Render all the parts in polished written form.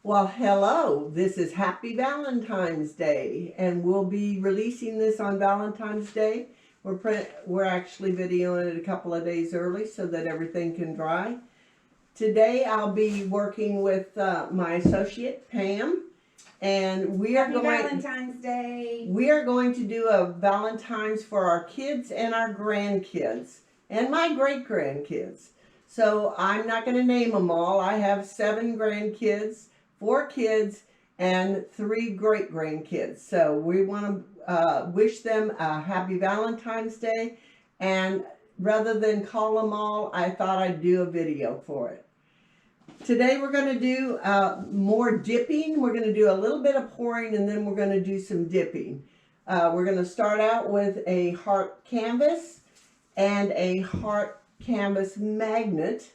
Well, hello. This is Happy Valentine's Day, and we'll be releasing this on Valentine's Day. We're actually videoing it a couple of days early so that everything can dry. Today I'll be working with my associate Pam, and Happy Valentine's Day. We are going to do a Valentine's for our kids and our grandkids and my great grandkids. So I'm not going to name them all. I have 7 grandkids, 4 kids, and 3 great grandkids. So we want to wish them a happy Valentine's Day. And rather than call them all, I thought I'd do a video for it. Today we're going to do more dipping. We're going to do a little bit of pouring, and then we're going to do some dipping. We're going to start out with a heart canvas and a heart canvas magnet,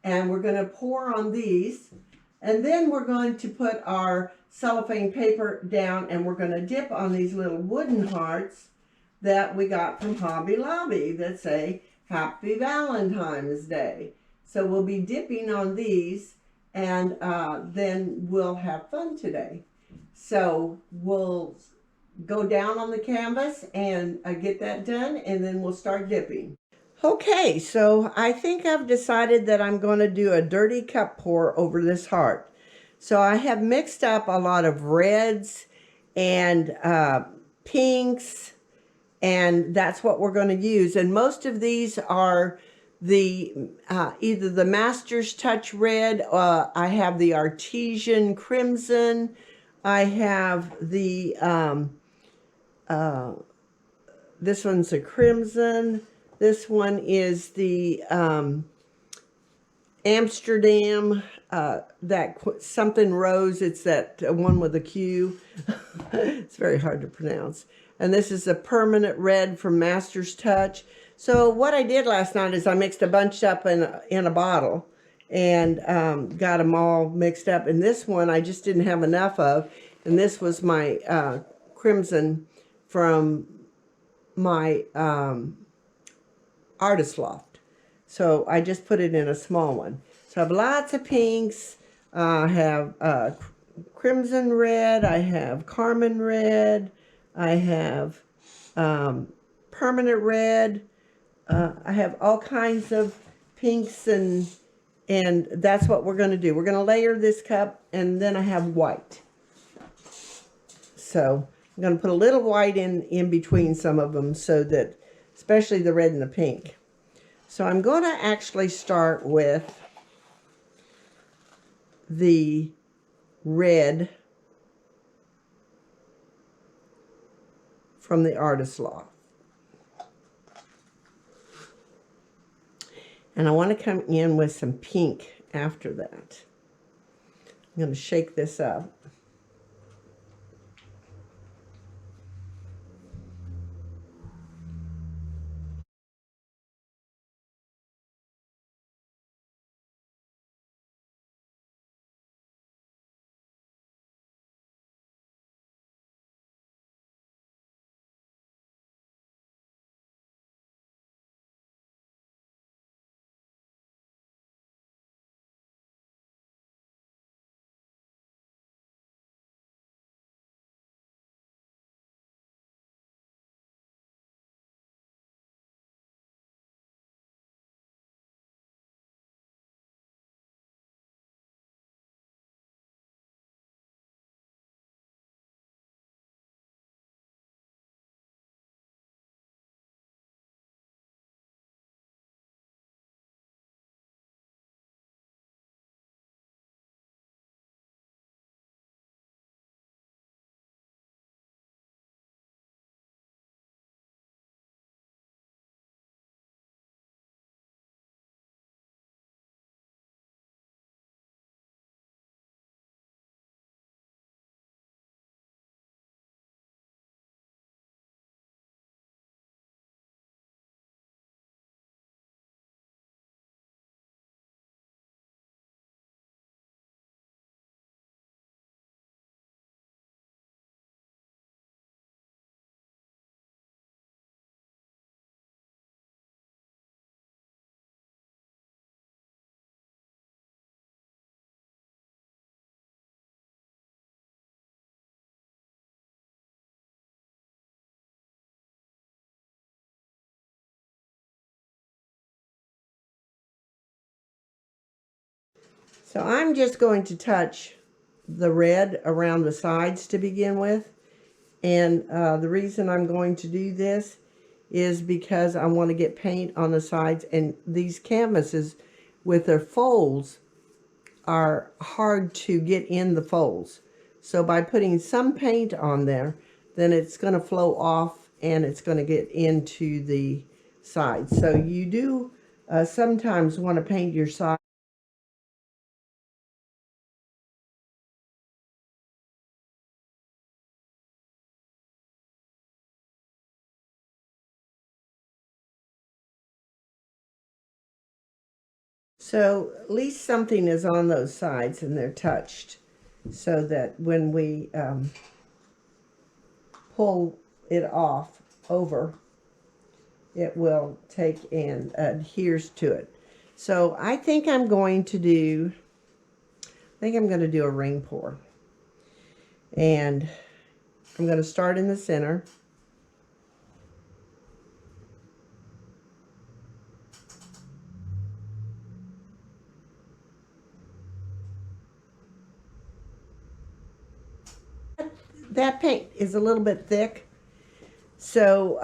and we're going to pour on these, and then we're going to put our cellophane paper down, and we're going to dip on these little wooden hearts that we got from Hobby Lobby that say Happy Valentine's Day. So we'll be dipping on these, and then we'll have fun today. So we'll go down on the canvas and get that done, and then we'll start dipping. Okay, so I think I've decided that I'm going to do a dirty cup pour over this heart. So I have mixed up a lot of reds and pinks, and that's what we're going to use. And most of these are the either the Master's Touch Red, I have the Artesian Crimson, I have the this one's a crimson, this one is the Amsterdam, that something rose, it's that one with a Q. It's very hard to pronounce. And this is a permanent red from Master's Touch. So what I did last night is I mixed a bunch up in a bottle and got them all mixed up. And this one I just didn't have enough of. And this was my crimson from my Artist Loft. So I just put it in a small one. So I have lots of pinks. I have crimson red. I have carmine red. I have permanent red. I have all kinds of pinks, and that's what we're going to do. We're going to layer this cup, and then I have white. So I'm going to put a little white in between some of them, so that, especially the red and the pink. So I'm going to actually start with the red from the Artist Loft. And I want to come in with some pink after that. I'm going to shake this up. So I'm just going to touch the red around the sides to begin with. And the reason I'm going to do this is because I want to get paint on the sides, and these canvases with their folds are hard to get in the folds. So by putting some paint on there, then it's going to flow off and it's going to get into the sides. So you do sometimes want to paint your side. So at least something is on those sides and they're touched, so that when we pull it off over, it will take and adheres to it. So I think I'm going to do a ring pour. And I'm going to start in the center. That paint is a little bit thick, so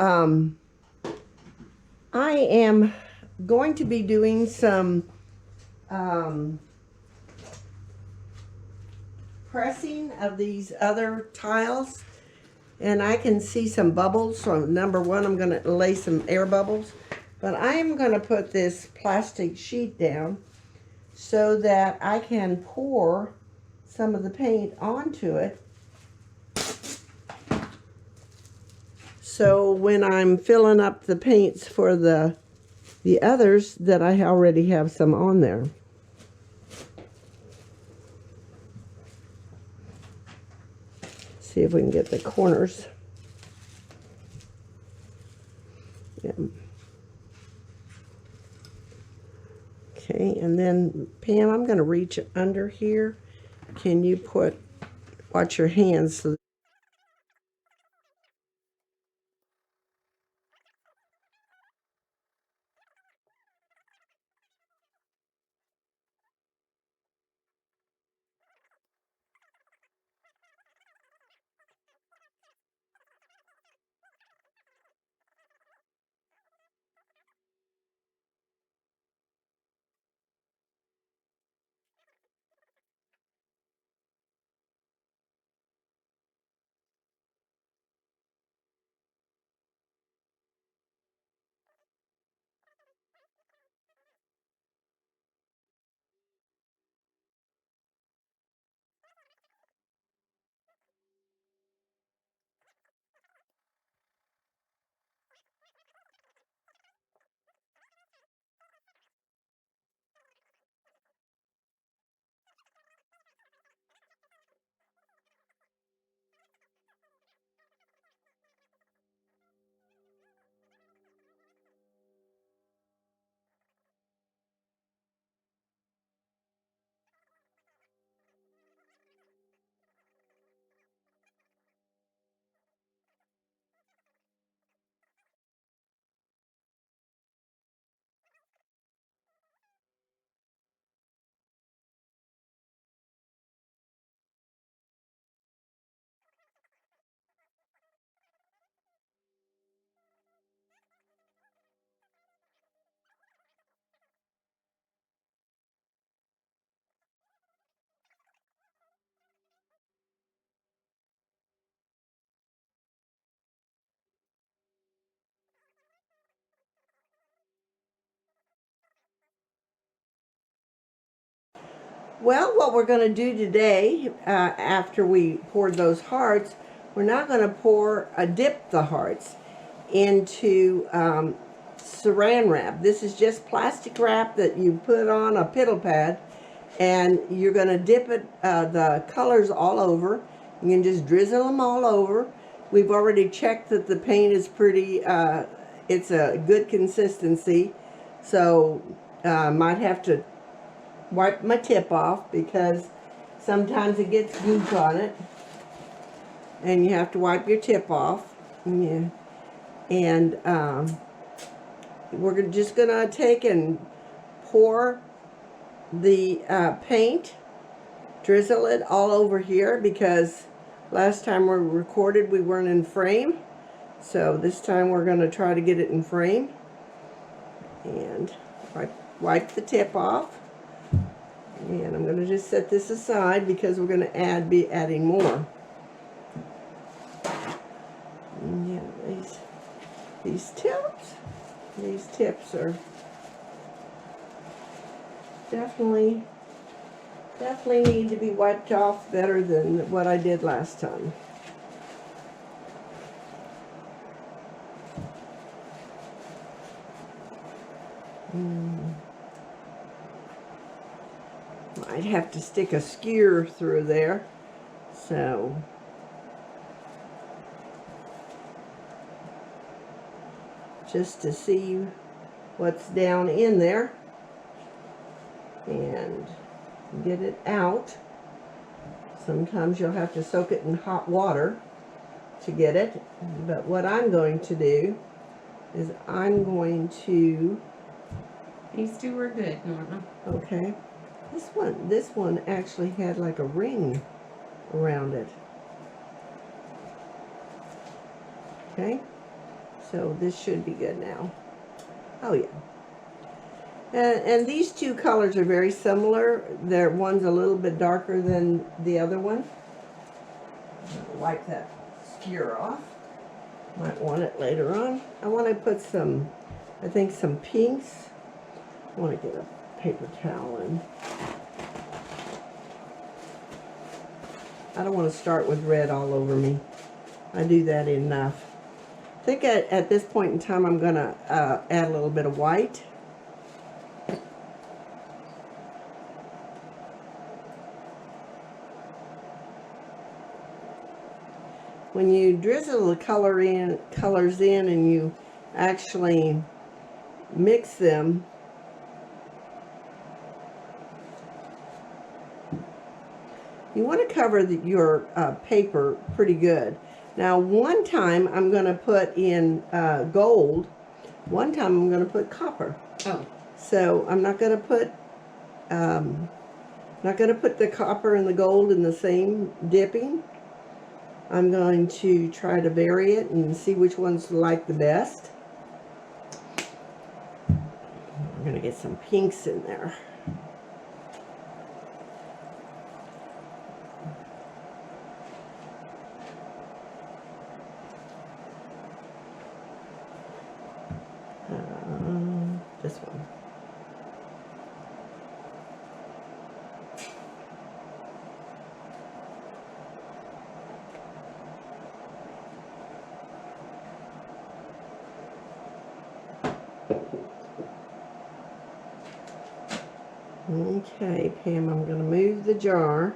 I am going to be doing some pressing of these other tiles, and I can see some bubbles. So number one, I'm going to lay some air bubbles, but I am going to put this plastic sheet down so that I can pour some of the paint onto it. So when I'm filling up the paints for the others, that I already have some on there. See if we can get the corners. Yeah. Okay, and then Pam, I'm going to reach under here. Can you watch your hands so well, what we're going to do today, after we poured those hearts, we're now going to dip the hearts into saran wrap. This is just plastic wrap that you put on a piddle pad, and you're going to dip it, the colors all over. You can just drizzle them all over. We've already checked that the paint is pretty, it's a good consistency, so might have to wipe my tip off because sometimes it gets goop on it, and you have to wipe your tip off. Yeah. And we're just gonna take and pour the paint, drizzle it all over here, because last time we recorded we weren't in frame. So this time we're going to try to get it in frame. And wipe the tip off. And I'm going to just set this aside because we're going to be adding more. And yeah, these tips are definitely need to be wiped off better than what I did last time. Might have to stick a skewer through there, so just to see what's down in there and get it out. Sometimes you'll have to soak it in hot water to get it, but what I'm going to do is I'm going to... These two are good, Norma. Okay. This one actually had like a ring around it. Okay. So this should be good now. Oh yeah. And these two colors are very similar. One's a little bit darker than the other one. Wipe that skewer off. Might want it later on. I want to put some, I think some pinks. I want to get a paper towel in. I don't want to start with red all over me. I do that enough. I think at this point in time I'm going to add a little bit of white. When you drizzle the colors in and you actually mix them, you want to cover your paper pretty good. Now, one time I'm going to put in gold. One time I'm going to put copper. Oh. So I'm not going to put the copper and the gold in the same dipping. I'm going to try to vary it and see which ones like the best. I'm going to get some pinks in there. This one. Okay, Pam, I'm going to move the jar.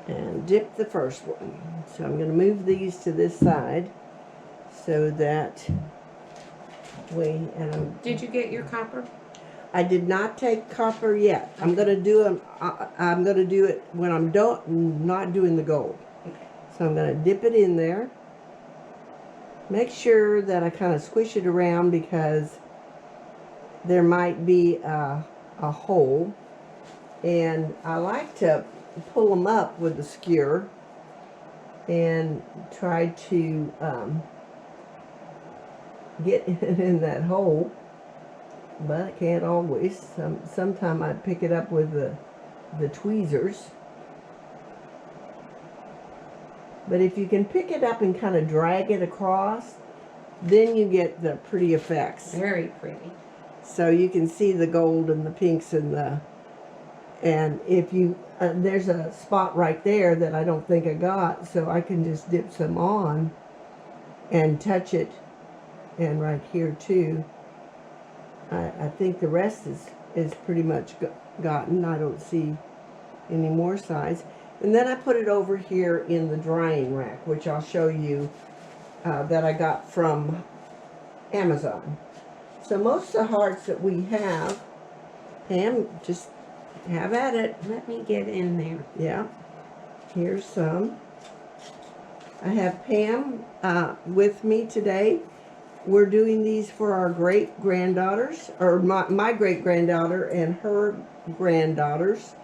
And dip the first one. So I'm going to move these to this side so that Did you get your copper? I did not take copper yet. I'm going to do them. I'm going to do it when I'm not doing the gold. Okay. So I'm going to dip it in there. Make sure that I kind of squish it around because there might be a hole. And I like to pull them up with the skewer and try to get it in that hole, but I can't always. Sometimes I pick it up with the tweezers. But if you can pick it up and kind of drag it across, then you get the pretty effects. Very pretty. So you can see the gold and the pinks and if you, there's a spot right there that I don't think I got, so I can just dip some on and touch it, and right here too. I think the rest is pretty much gotten. I don't see any more size. And then I put it over here in the drying rack, which I'll show you that I got from Amazon. So most of the hearts that we have, Pam, just have at it. Let me get in there. Yeah. Here's some. I have Pam with me today. we're doing these for our great-granddaughters, or my great-granddaughter and her granddaughters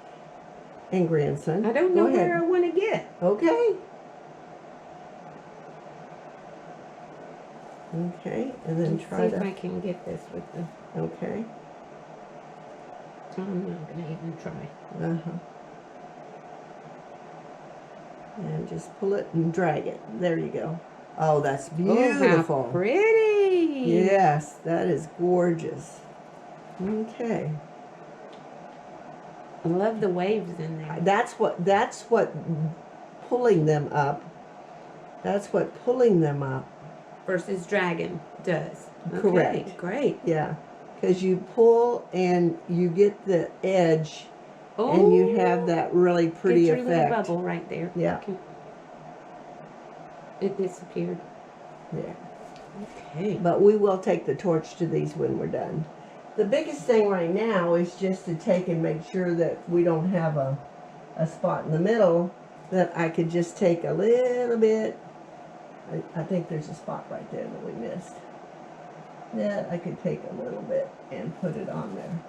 and grandson. I don't know Go ahead. where I want to get. Okay. Okay, and then Let's try see if to. I can get this with the. Okay. So I'm not gonna even try. Uh-huh. And just pull it and drag it. There you go. Oh, that's beautiful. Oh, how pretty! Yes, that is gorgeous. Okay. I love the waves in there. That's what pulling them up. That's what pulling them up. Versus dragon does. Correct. Okay, great. Yeah. Because you pull and you get the edge Oh, and you have that really pretty get your effect. little bubble right there. Yeah. It disappeared. Yeah. Okay. But we will take the torch to these when we're done. The biggest thing right now is just to take and make sure that we don't have a spot in the middle, that I could just take a little bit. I think there's a spot right there that we missed. That I could take a little bit and put it on there.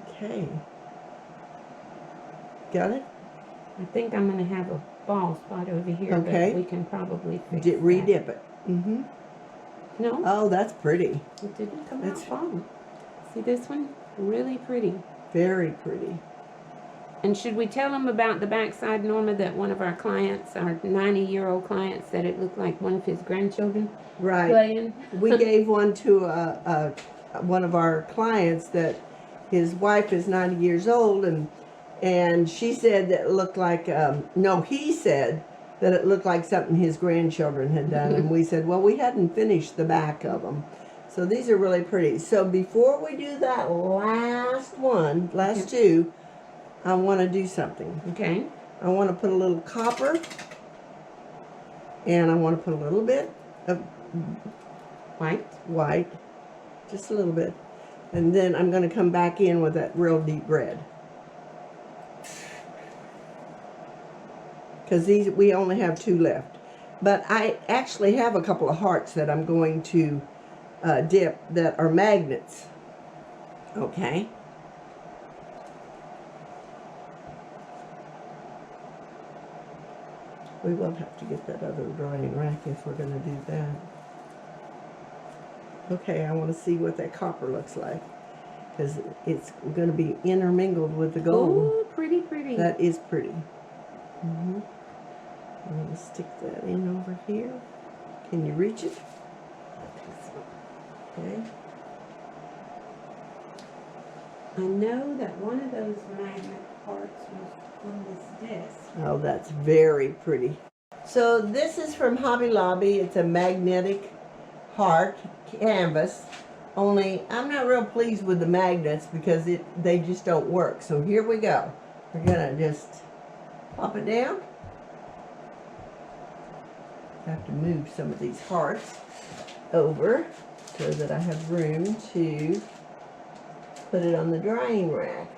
Okay. Got it? I think I'm going to have a ball spot over here, Okay. but we can probably fix that. Redip it. Mm-hmm. No, Oh, that's pretty. it didn't come That's- out ball. See this one? Really pretty. Very pretty. And should we tell them about the backside, Norma, that one of our clients, our 90-year-old client, said it looked like one of his grandchildren Right. playing? We gave one to one of our clients that his wife is 90 years old, and she said that it looked like, no, he said that it looked like something his grandchildren had done. And we said, well, we hadn't finished the back of them. So these are really pretty. So before we do that last two, I want to do something. Okay. I want to put a little copper, and I want to put a little bit of white, just a little bit. And then I'm going to come back in with that real deep red. Because these, we only have two left. But I actually have a couple of hearts that I'm going to dip that are magnets. Okay. We will have to get that other drying rack if we're going to do that. Okay, I want to see what that copper looks like. Because it's going to be intermingled with the gold. Oh, pretty, pretty. That is pretty. Mm-hmm. I'm going to stick that in over here. Can you reach it? I think so. Okay. I know that one of those magnet parts was on this disc. Oh, that's very pretty. So this is from Hobby Lobby. It's a magnetic heart canvas. Only I'm not real pleased with the magnets because they just don't work. So here we go. We're gonna just pop it down. I have to move some of these hearts over so that I have room to put it on the drying rack.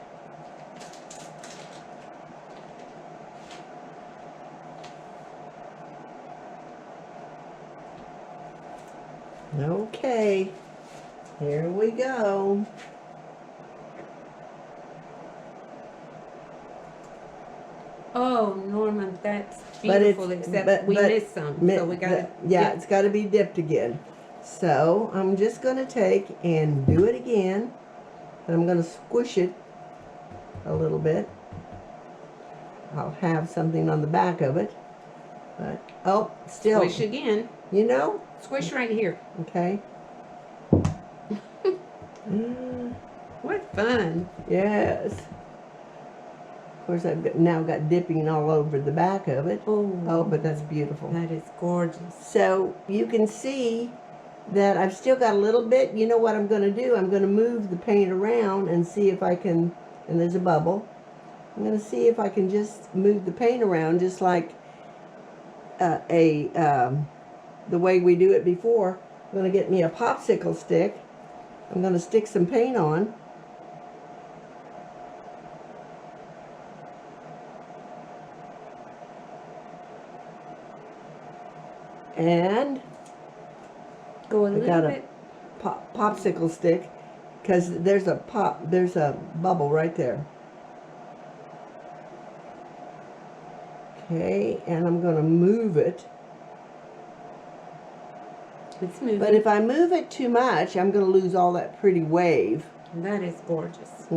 Okay, here we go. Oh, Norma, that's beautiful, except we missed some, so we got to... Yeah, it's got to be dipped again. So I'm just going to take and do it again. And I'm going to squish it a little bit. I'll have something on the back of it. But, oh, still. Squish again. You know? Squish right here. Okay. What fun. Yes. Of course, I've now got dipping all over the back of it. Oh, but that's beautiful. That is gorgeous. So you can see that I've still got a little bit. You know what I'm going to do? I'm going to move the paint around and see if I can, and there's a bubble. I'm going to see if I can just move the paint around just like the way we do it before. I'm going to get me a popsicle stick. I'm going to stick some paint on. And Go a I little got a bit. popsicle stick, because there's a bubble right there. Okay, and I'm going to move it. It's moving. But if I move it too much, I'm going to lose all that pretty wave. That is gorgeous.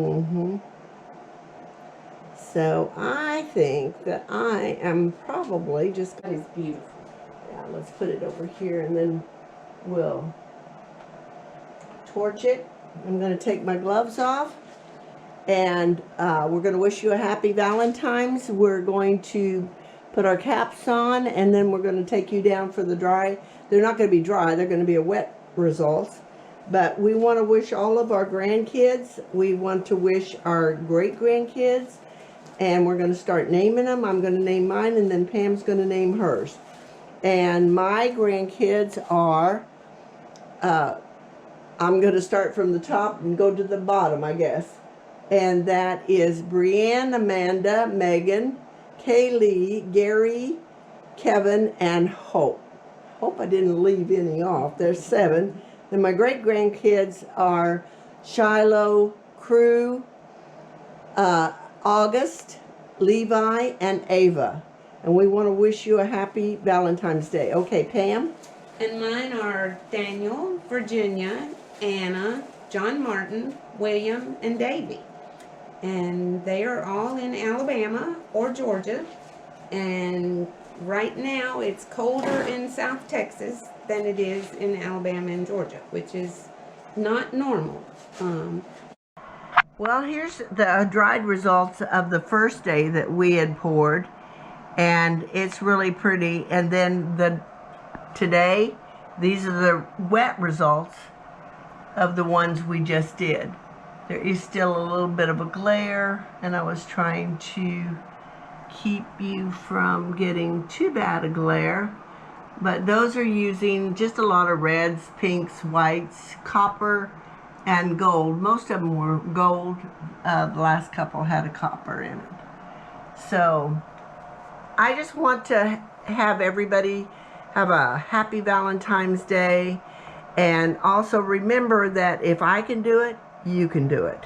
So I think that I am probably just... That is beautiful. Yeah, let's put it over here and then we'll torch it. I'm going to take my gloves off, and we're going to wish you a happy Valentine's. We're going to put our caps on, and then we're going to take you down for the dry. They're not going to be dry, they're going to be a wet results. But we want to wish all of our grandkids, we want to wish our great-grandkids, and we're going to start naming them. I'm going to name mine, and then Pam's going to name hers. And my grandkids are, I'm going to start from the top and go to the bottom, I guess. And that is Brianne, Amanda, Megan, Kaylee, Gary, Kevin, and Hope. Hope I didn't leave any off. There's 7. Then my great-grandkids are Shiloh, Crew, August, Levi, and Ava. And we want to wish you a happy Valentine's Day. Okay, Pam? And mine are Daniel, Virginia, Anna, John Martin, William, and Davy. And they are all in Alabama or Georgia. And right now it's colder in South Texas than it is in Alabama and Georgia, which is not normal. Well, here's the dried results of the first day that we had poured, and it's really pretty. And then today, these are the wet results of the ones we just did. There is still a little bit of a glare, and I was trying to keep you from getting too bad a glare. But those are using just a lot of reds, pinks, whites, copper, and gold. Most of them were gold. The last couple had a copper in it. So I just want to have everybody have a happy Valentine's Day. And also remember that if I can do it, you can do it.